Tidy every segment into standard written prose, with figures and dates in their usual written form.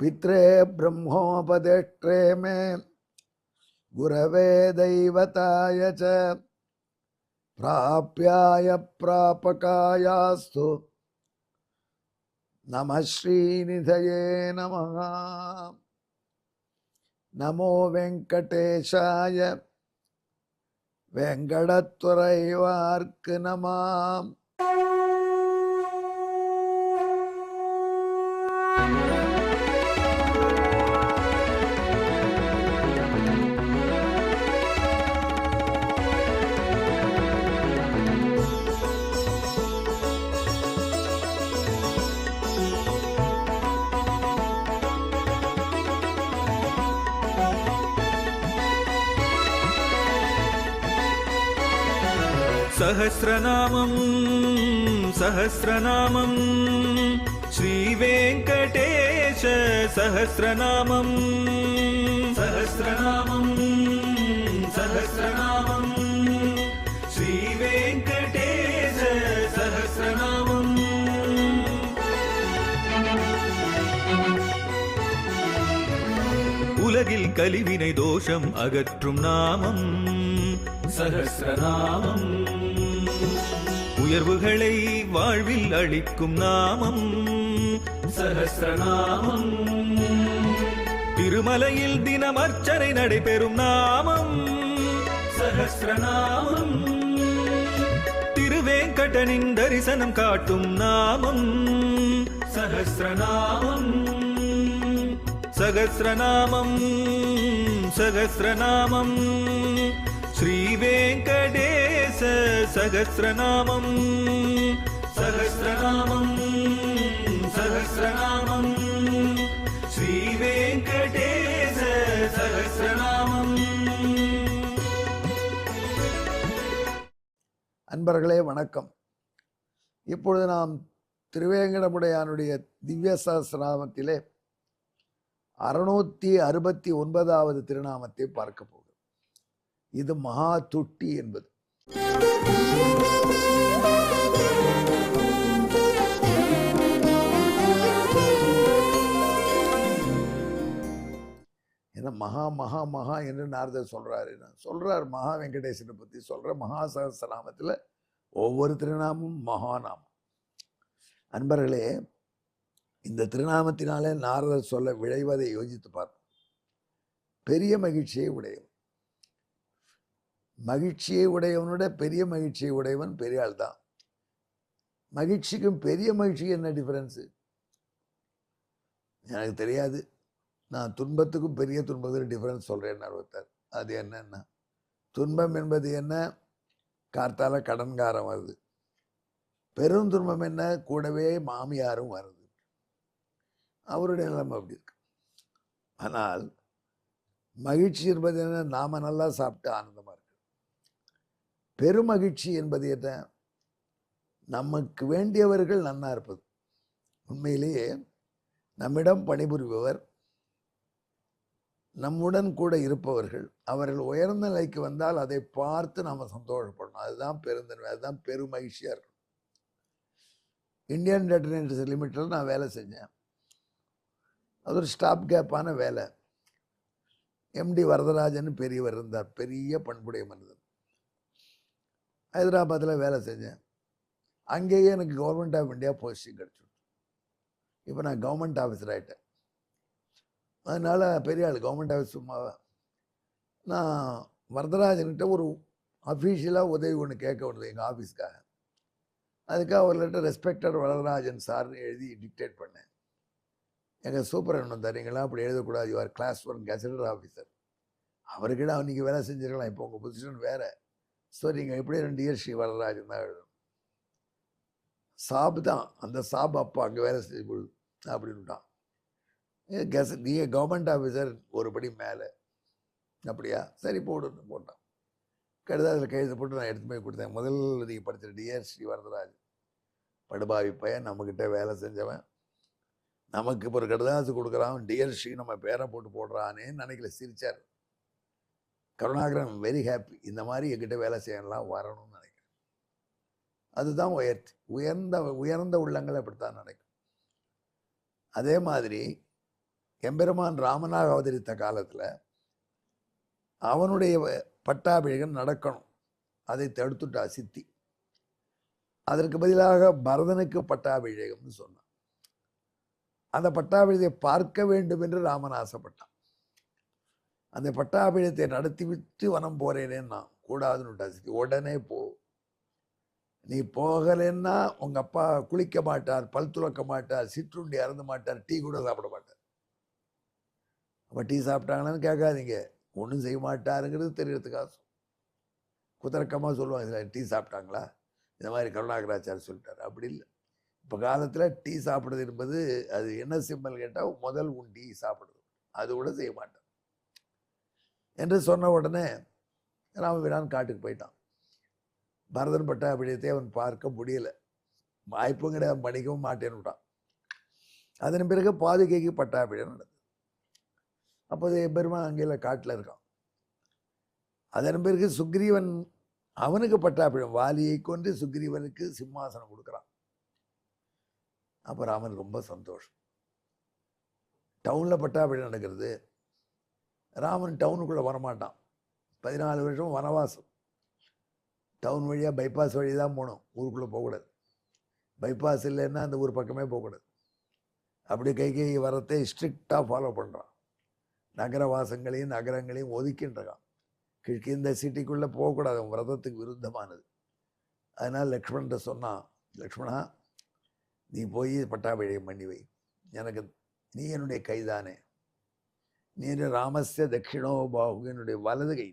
पित्रे ब्रह्मोपदेष्ट्रे मे गुरवे दैवताय च प्राप्याय प्रापकायास्तु नमः श्रीनिधये नमः। नमो वेंकटेशाय वेंकटत्वरैवार्क नमः। सहस्रनामं सहस्रनामं श्रीवेङ्कटेश सहस्रनामं सहस्रनामं सहस्रनामं श्रीवेङ्कटेश सहस्रनामम्। உலகில் கலிவினை தோஷம் அகற்றும் நாமம் சஹஸ்ரநாமம். உயர்வுகளை வாழ்வில் அளிக்கும் நாமம் சஹஸ்ரநாமம். திருமலையில் தினம் அர்ச்சனை நடைபெறும் நாமம் சஹஸ்ரநாமம். திருவேங்கடனின் தரிசனம் காட்டும் நாமம் சஹஸ்ரநாமம். சகஸ்ரநாமம் சகஸ்ரநாமம் ஸ்ரீவேங்கடேச சகஸ்ரநாமம் சகஸ்ரநாமம் சகஸ்ரநாமம் ஸ்ரீவேங்கடேச சகஸ்ரநாமம். அன்பர்களே வணக்கம். இப்பொழுது நாம் திருவேங்கடமுடையானுடைய திவ்ய சஹஸ்ரநாமத்திலே 669வது திருநாமத்தை பார்க்க போகிறோம். இது மகா துட்டி என்பது. ஏன்னா மகா மகா மகா என்று நாரதர் சொல்றார் மகா வெங்கடேசனை பத்தி சொல்ற மகா சஹஸ்ரநாமத்துல ஒவ்வொரு திருநாமும் மகாநாமம். அன்பர்களே, இந்த திருநாமத்தினாலே நாரதர் சொல்ல விளைவதை யோசித்து பார்ப்போம். பெரிய மகிழ்ச்சியை உடையவன், மகிழ்ச்சியை உடையவனோட பெரிய மகிழ்ச்சியை உடையவன் பெரிய ஆள் தான். மகிழ்ச்சிக்கும் பெரிய மகிழ்ச்சிக்கு என்ன டிஃபரன்ஸு எனக்கு தெரியாது. நான் துன்பத்துக்கும் பெரிய துன்பத்துக்கும் டிஃபரன்ஸ் சொல்றேன் ஒருத்தர். அது என்னன்னா, துன்பம் என்பது என்ன? கார்த்தால கடன்காரம் வருது. பெரும் துன்பம் என்ன? கூடவே மாமியாரும் வருது. அவருடைய நிலைமை அப்படி இருக்கு. ஆனால் மகிழ்ச்சி என்பது என்ன? நாம நல்லா சாப்பிட்டு ஆனந்தமா இருக்கு. பெருமகிழ்ச்சி என்பது என்ன? நமக்கு வேண்டியவர்கள் நன்னா இருப்பது. உண்மையிலேயே நம்மிடம் பணிபுரிபவர், நம்முடன் கூட இருப்பவர்கள், அவர்கள் உயர்ந்த நிலைக்கு வந்தால் அதை பார்த்து நாம சந்தோஷப்படணும். அதுதான் பெருந்தன்மை, அதுதான் பெருமகிழ்ச்சியா இருக்கும். இந்தியன் டெட்டனேட்டர்ஸ் லிமிட்டில் நான் வேலை செஞ்சேன். அது ஒரு ஸ்டாப் கேப்பான வேலை. எம்டி வரதராஜன் பெரியவர் இருந்தார், பெரிய பண்புடைய மனிதன். ஹைதராபாத்தில் வேலை செஞ்சேன். அங்கேயே எனக்கு கவர்மெண்ட் ஆஃப் இந்தியா போஸ்டிங் கிடச்சிடும். இப்போ நான் கவர்மெண்ட் ஆஃபீஸர் ஆகிட்டேன். அதனால பெரிய ஆள் கவர்மெண்ட் ஆஃபீஸ் சும்மாவா. நான் வரதராஜன்கிட்ட ஒரு அஃபீஷியலாக உதவி ஒன்று கேட்க வந்தது எங்கள் ஆஃபீஸ்க்காக. அதுக்காக ஒரு லெட்டர் ரெஸ்பெக்டட் வரதராஜன் சார்னு எழுதி டிக்டேட் பண்ணேன். எங்கள் சூப்பரன் வந்தார், நீங்களாம் அப்படி எழுதக்கூடாது, யூஆர் கிளாஸ் 1 கெசட்டட் ஆஃபீஸர். அவர்கிட்ட நீங்கள் வேலை செஞ்சிருக்கலாம், இப்போ உங்கள் பொசிஷன் வேறு. ஸோ நீங்கள் எப்படி 2 இயர் ஸ்ரீ வரதராஜன் தான் எழுதணும். சாப் தான், அந்த சாப் அப்போ அங்கே வேலை செஞ்சு பொழுது அப்படின்ட்டான். நீங்கள் கவர்மெண்ட் ஆஃபீஸர் ஒரு படி மேலே. அப்படியா, சரி போடுன்னு போட்டான். கடிதத்தில் கையெழுத்து போட்டு நான் எடுத்து போய் கொடுத்தேன். முதல் நீங்கள் படித்த டிஆர் ஸ்ரீ வரதராஜன் படுபாவி பையன், நம்மக்கிட்ட வேலை செஞ்சவன், நமக்கு இப்போ ஒரு கடிதாசு கொடுக்குறான், டியர் ஸ்ரீ நம்ம பேரை போடுறானேன்னு நினைக்கல, சிரிச்சார். கருணாகரன் வெரி ஹாப்பி, இந்த மாதிரி என்கிட்ட வேலை செய்யலாம் வரணும்னு நினைக்கிறேன். அதுதான் உயர்ந்த உள்ளங்கள் அப்படித்தான் நினைக்கும். அதே மாதிரி எம்பெருமான் ராமனாக அவதரித்த காலத்தில் அவனுடைய பட்டாபிஷேகம் நடக்கணும். அதை தடுத்துட்டா சித்தி. அதற்கு பதிலாக பரதனுக்கு பட்டாபிஷேகம்னு சொன்னான். அந்த பட்டாபிஷேகத்தை பார்க்க வேண்டும் என்று ராமன் ஆசைப்பட்டான். அந்த பட்டாபிஷேகத்தை நடத்திவிட்டு வனம் போறேனேன்னா கூடாதுன்னு விட்டா சித்தி. உடனே போ, நீ போகலன்னா உங்க அப்பா குளிக்க மாட்டார், பல் துலக்க மாட்டார், சிற்றுண்டி அருந்த மாட்டார், டீ கூட சாப்பிட மாட்டார். அப்போ டீ சாப்பிட்டாங்களான்னு கேட்காதீங்க, ஒன்றும் செய்ய மாட்டாருங்கிறது தெரியறதுக்காக குதர்க்கமாக சொல்லுவாங்க. இதில் டீ சாப்பிட்டாங்களா, இந்த மாதிரி கருணாகராச்சார் சொல்லிட்டார். அப்படி இல்லை. இப்போ காலத்தில் டீ சாப்பிட்றது என்பது அது என்ன சிம்பல் கேட்டால் முதல் உன் டீ சாப்பிடுறது, அது கூட செய்ய மாட்டான் என்று சொன்ன உடனே ராமபிரான் காட்டுக்கு போயிட்டான். பரதன் பட்டாபிஷேகத்தை அவன் பார்க்க முடியல, வாய்ப்பும் கிடையாது, படிக்கவும் மாட்டேன்னு விட்டான். அதன் பிறகு பாதுகைக்கு பட்டாபிஷேகம் நடந்தது. அப்போது பெருமான் அங்கே காட்டில் இருக்கான். அதன் பிறகு சுக்ரீவன் அவனுக்கு பட்டாபிஷேகம், வாலியை கொண்டு சுக்ரீவனுக்கு சிம்மாசனம் கொடுக்குறான். அப்போ ராமன் ரொம்ப சந்தோஷம். டவுனில் பட்டாபிஷேகம் நடக்கிறது. ராமன் டவுனுக்குள்ளே வரமாட்டான். 14 வருஷம் வனவாசம். டவுன் வழியாக பைபாஸ் வழி தான் போகணும், ஊருக்குள்ளே போகக்கூடாது. பைபாஸ் இல்லைன்னா அந்த ஊர் பக்கமே போகக்கூடாது. அப்படி கை வரத்தை ஸ்ட்ரிக்டாக ஃபாலோ பண்ணுறான். நகரவாசங்களையும் நகரங்களையும் ஒதுக்கின்றான். கிழக்கு இந்த சிட்டிக்குள்ளே போகக்கூடாது, விரதத்துக்கு விருத்தமானது. அதனால் லக்ஷ்மண்கிட்ட சொன்னான், லக்ஷ்மணா நீ போய் பட்டாபிஷேகம் பண்ணி வை, எனக்கு நீ என்னுடைய கைதானே, நீ ராமஸ்ய தட்சிணோ பாகு, என்னுடைய வலது கை,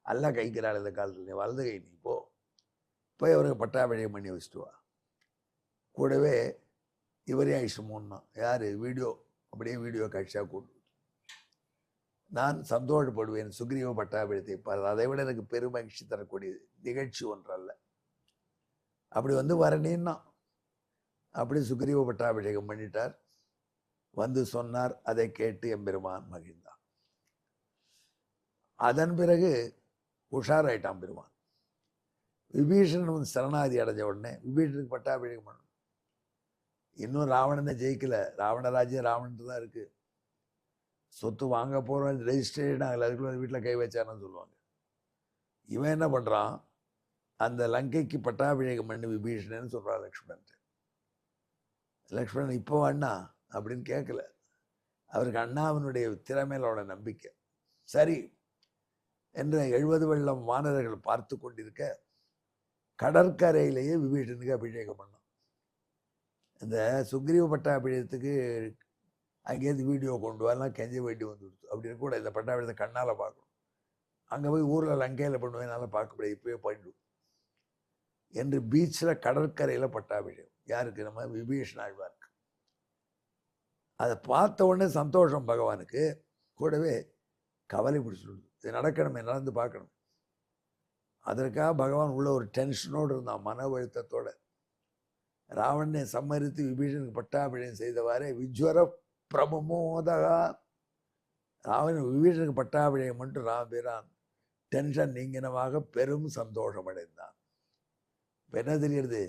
அல்ல கைக்கிறாள் இந்த காலத்தில், நீ வலது கை, நீ போய் அவருக்கு பட்டாபிஷேகம் பண்ணி வச்சுட்டு வா. கூடவே இவரே ஐஷமோன்னா யார் வீடியோ, அப்படியே வீடியோ காட்சியாக கூட்டு நான் சந்தோஷப்படுவேன். சுக்ரீவ பட்டாபிஷேகத்தை பாரு, அதை விட எனக்கு பெருமகிழ்ச்சி தரக்கூடிய நிகழ்ச்சி ஒன்றல்ல. அப்படி வந்து வரணின்னா அப்படி சுக்ரீவ பட்டாபிஷேகம் பண்ணிட்டார். வந்து சொன்னார், அதை கேட்டு எம்பெருமான் மகிழ்ந்தான். அதன் பிறகு உஷாராயிட்டான் பெருமான். விபீஷணன் சரணாதி அடைஞ்ச உடனே விபீஷனுக்கு பட்டாபிஷேகம் பண்ணணும். இன்னும் ராவணனை ஜெயிக்கல, ராவணராஜ்யம் ராவணன் தான் இருக்கு. சொத்து வாங்க போகிறோம், ரெஜிஸ்ட்ரேஷன் ஆகலை, அதுக்குள்ள வீட்டில் கை வச்சான்னு சொல்லுவாங்க. இவன் என்ன பண்ணுறான், அந்த லங்கைக்கு பட்டாபிஷேகம் பண்ணி விபீஷணன்னு சொல்கிறான் லக்ஷ்மணன். லக்ஷ்மணன் இப்போ அண்ணா அப்படின்னு கேட்கல, அவருக்கு அண்ணாவினுடைய திறமையிலோட நம்பிக்கை. சரி என்று 70 வெள்ளம் வானரர்கள் பார்த்து கொண்டிருக்க கடற்கரையிலேயே விபீஷனுக்கு அபிஷேகம் பண்ணோம். இந்த சுக்ரீவ பட்டாபிஷேகத்துக்கு அங்கேருந்து வீடியோ கொண்டு வரலாம், கெஞ்ச வேண்டி வந்துடுச்சு. அப்படின்னு கூட இந்த பட்டாபிஷேகத்தை கண்ணால் பார்க்கணும். அங்கே போய் ஊரில் லங்கையில் பண்ணுவேனால பார்க்க முடியாது, இப்போயே பண்ணிடும் என்று பீச்சில் கடற்கரையில் பட்டாபிஷேகம். யாருக்கு? நம்ம விபீஷண ஆழ்வாருக்கு. அதை பார்த்த உடனே சந்தோஷம் பகவானுக்கு. கூடவே கவலை பிடிச்சிடுது, இது நடக்கணுமே, நடந்து பார்க்கணும். அதற்காக பகவான் உள்ள ஒரு டென்ஷனோடு இருந்தான், மன அழுத்தத்தோட. ராவணனை சம்மரித்து விபீஷனுக்கு பட்டாபிஷேகம் செய்தவாறே விஜ்வர பிரமோதகா, ராவணன் விபீஷனுக்கு பட்டாபிஷேகம் மட்டும் ராமபிரான் டென்ஷன் நீங்கினமாக பெரும் சந்தோஷம் அடைந்தான். என்ன தெரிகிறது,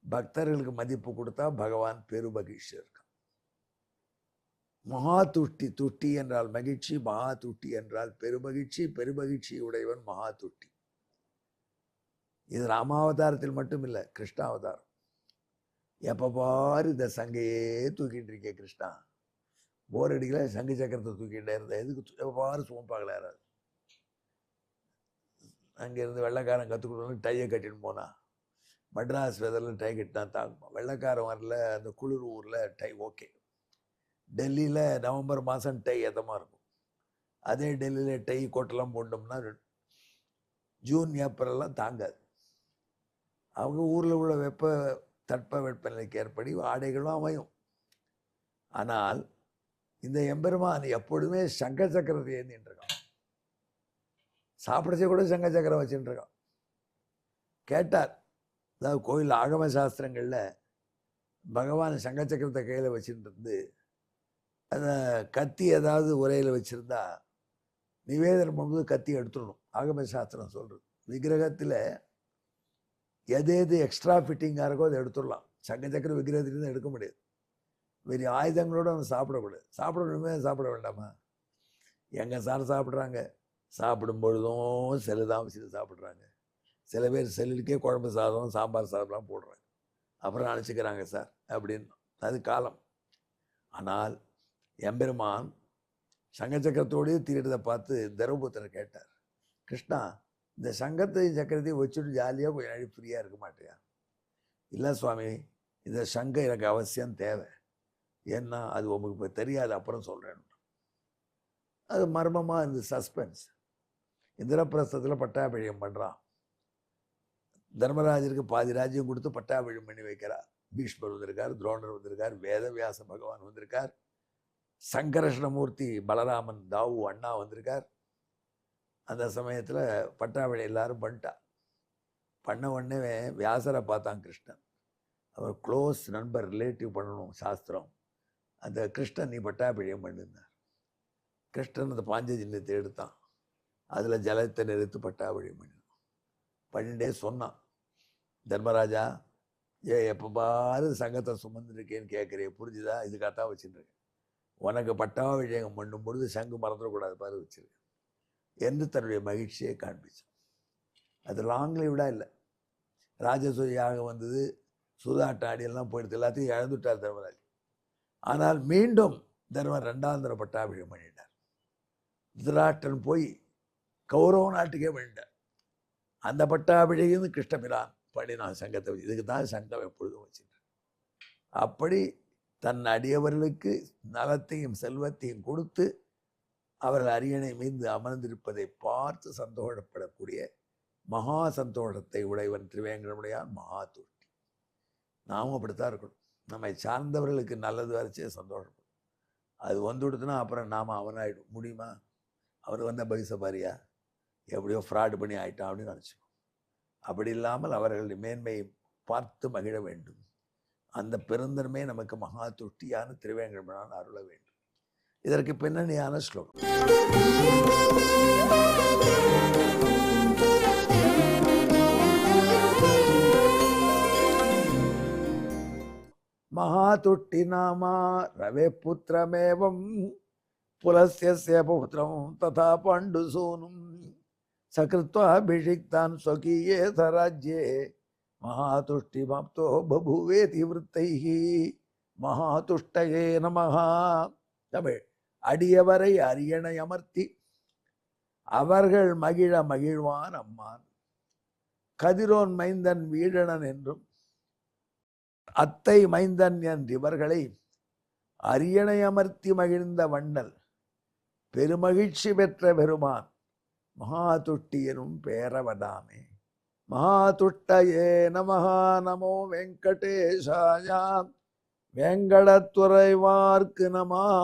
பக்தர்களுக்கு மதிப்பு கொடுத்தா பகவான் பெருமகிழ்ச்சி இருக்கான். மகா துஷ்டி, துஷ்டி என்றால் மகிழ்ச்சி, மகா துஷ்டி என்றால் பெருமகிழ்ச்சி, பெருமகிழ்ச்சி உடையவன் மகா துஷ்டி. இது ராமாவதாரத்தில் மட்டும் இல்லை, கிருஷ்ணாவதாரம். எப்போ பாரு இந்த சங்கையே தூக்கிட்டு இருக்கே கிருஷ்ணா, போர் அடிக்கல, சங்கு சக்கரத்தை தூக்கிட்டே இருந்த, எதுக்கு எப்போ பாரு சோம்பாகல யாராது. அங்கேருந்து வெள்ளைக்காரன் கற்றுக் கொடுக்கணும், டையை கட்டின்னு போனா, மெட்ராஸ் வெதரில் டை கட்டினா தாங்குமா. வெள்ளைக்காரன் வரல, அந்த குளிர் ஊரில் டை ஓகே. டெல்லியில் நவம்பர் மாதம் டை எதமாக இருக்கும். அதே டெல்லியில் டை கோட்டெல்லாம் போட்டோம்னா ஜூன் ஏப்ரல்லாம் தாங்காது. அவங்க ஊரில் உள்ள தட்ப வெப்பநிலைக்கு ஏற்படி ஆடைகளும் அமையும். ஆனால் இந்த எம்பெருமான் எப்பொழுதுமே சங்க சக்கரத்தை ஏந்தின்னு இருக்கான். சாப்பிடச்சே கூட சங்க சக்கரம் வச்சுட்டு இருக்கான். கேட்டார், அதாவது கோயில் ஆகம சாஸ்திரங்களில் பகவான் சங்க சக்கரத்தை கையில் வச்சுட்டு இருந்து அந்த கத்தி ஏதாவது உரையில் வச்சுருந்தா நிவேதனம் பண்ணும்போது கத்தி எடுத்துடணும், ஆகம சாஸ்திரம் சொல்கிறது. விக்கிரகத்தில் எது எது எக்ஸ்ட்ரா ஃபிட்டிங்காக இருக்கோ அதை எடுத்துடலாம். சங்க சக்கர விக்கிரகத்திலேருந்து எடுக்க முடியாது. பெரிய ஆயுதங்களோடு அவன் சாப்பிடக்கூடாது. சாப்பிடணுமே, சாப்பிட வேண்டாமா? எங்கே சார் சாப்பிட்றாங்க? சாப்பிடும் பொழுதும் செல்லு தான் வச்சு சாப்பிட்றாங்க. சில பேர் செல்லுக்கே குழம்பு சாதம் சாம்பார் சாதம்லாம் போடுறாங்க. அப்புறம் அழைச்சிக்கிறாங்க சார் அப்படின்னு. அது காலம். ஆனால் எம்பெருமான் சங்கச்சக்கரத்தோடய தீரத்தை பார்த்து தர்மபுத்திரர் கேட்டார், கிருஷ்ணா, இந்த சங்கத்தையும் சக்கரத்தையும் வச்சுட்டு ஜாலியாக கொஞ்சம் நாள் ஃப்ரீயாக இருக்க மாட்டியா? இல்லை சுவாமி, இந்த சங்கம் எனக்கு அவசியம் தேவை. ஏன்னா அது உங்களுக்கு இப்போ தெரியாது, அப்புறம் சொல்கிறேன். அது மர்மமாக இந்த சஸ்பென்ஸ். இந்திரபிரஸ்தத்தில் பட்டாபிஷேகம் பண்ணுறான். தர்மராஜருக்கு பாதி ராஜ்யம் கொடுத்து பட்டாபிஷேகம் பண்ணி வைக்கிறார். பீஷ்மர் வந்திருக்கார், துரோணர் வந்திருக்கார், வேதவியாச பகவான் வந்திருக்கார், சங்கரஷ்ணமூர்த்தி பலராமன் தாவு அண்ணா வந்திருக்கார். அந்த சமயத்தில் பட்டாபிஷேகம் எல்லாரும் பண்ணிட்டா. பண்ண உடனே வியாசரை பார்த்தான் கிருஷ்ணன். அவர் க்ளோஸ் நண்பர், ரிலேட்டிவ் பண்ணணும் சாஸ்திரம். அந்த கிருஷ்ணன் நீ பட்டாபிஷேகம் பண்ணிருந்தார். கிருஷ்ணன் அந்த பாஞ்சஜன்யத்தை எடுத்தான். அதில் ஜலத்தை நிறுத்து பட்டாபிஷேகம் பண்ணிட்டே சொன்னான், தர்மராஜா, எப்போ பாரு சங்கத்தை சுமந்துருக்கேன்னு கேட்குறே, புரிஞ்சுதா? இதுக்காகத்தான் வச்சுருக்கேன். உனக்கு பட்டாபிஷேகம் பண்ணும் பொழுது சங்கு மறந்துடக்கூடாது பாரு வச்சிருக்கேன் என்று தன்னுடைய மகிழ்ச்சியை காண்பிச்சான். அது லாங் லைவ்டாக இல்லை. ராஜசூயாக வந்தது, சூதாட்டாடி எல்லாம் போயிடுது, எல்லாத்தையும் இழந்துட்டார் தர்மராஜ். ஆனால் மீண்டும் தர்மர் 2ஆம் தடவை பட்டாபிஷேகம் பண்ணிட்டார். திருதராஷ்டிரன் போய் கௌரவ நாட்டுக்கே பண்ணிட்டார். அந்த பட்டாபிஷேகம் கிருஷ்ணபிரான் பண்ணினான் சங்கத்தை. இதுக்கு தான் சங்கம் எப்பொழுதும் வச்சுட்டார். அப்படி தன் அடியவர்களுக்கு நலத்தையும் செல்வத்தையும் கொடுத்து அவர்கள் அரியணை மீது அமர்ந்திருப்பதை பார்த்து சந்தோஷப்படக்கூடிய மகா சந்தோஷத்தை உடையவன் திருவேங்கடமுடையான் மகா துஷ்டி. நாமும் அப்படித்தான் இருக்கணும். நம்மை சார்ந்தவர்களுக்கு நல்லது வரைச்சே சந்தோஷப்படும். அது வந்துவிடுதுன்னா அப்புறம் நாம் அவனாயிடும். முடியுமா? அவர் வந்த பைசா பாரியா, எப்படியோ ஃப்ராடு பண்ணி ஆயிட்டான் அப்படின்னு நினச்சிக்கோ. அப்படி இல்லாமல் அவர்களுடைய மேன்மையை பார்த்து மகிழ வேண்டும். அந்த பெருந்தன்மை நமக்கு மகா துஷ்டியான திருவேங்கடமுடையான் அருள வேண்டும். இதற்கு பின்னணியான ஸ்லோகம். மகாதுஷ்டி நாமா ரவே புத்திரமேவம் புலஸ்ய புத்திரம் ததா பாண்டுசூனும் சகிருத்வாபிஷிக்தான் ஸ்வகீயே சராஜ்யே மகாதுஷ்டி மாப்தோ பபுவேதி விருத்தைஹி மகாதுஷ்டயே நமஹா. தமிழ். அடியவரை அரியணை அமர்த்தி அவர்கள் மகிழ மகிழ்வான் அம்மான். கதிரோன் மைந்தன் வீழனன் என்றும் அத்தை மைந்தன் என்று இவர்களை அரியணை அமர்த்தி மகிழ்ந்த வண்ணல் பெருமகிழ்ச்சி பெற்ற பெருமான் மகாதுஷ்டி எனும் பேரவதாமே. மகாதுஷ்டயே நமஹா. நமோ வெங்கடேஷாயாம். வேங்கடத்துறைவார்க்கு நமஹா.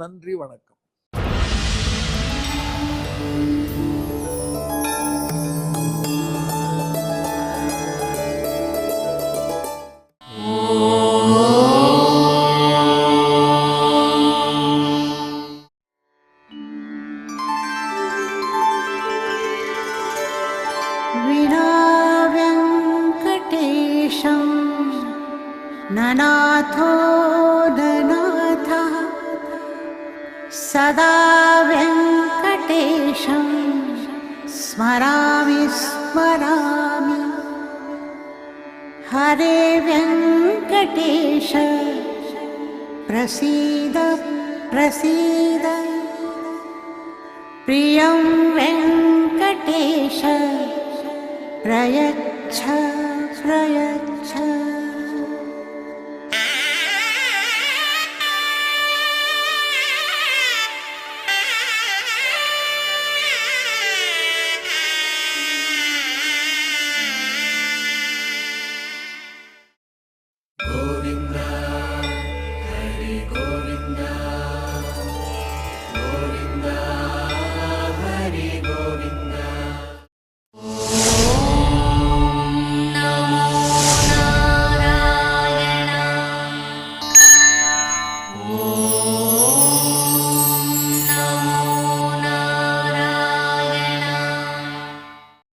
நன்றி, வணக்கம். ननाथो ननाथः सदा वेङ्कटेशं स्मरामि स्मरामि. हरे वेङ्कटेश प्रसीद प्रसीद. प्रियं वेङ्कटेश प्रयच्छ प्रयच्छ.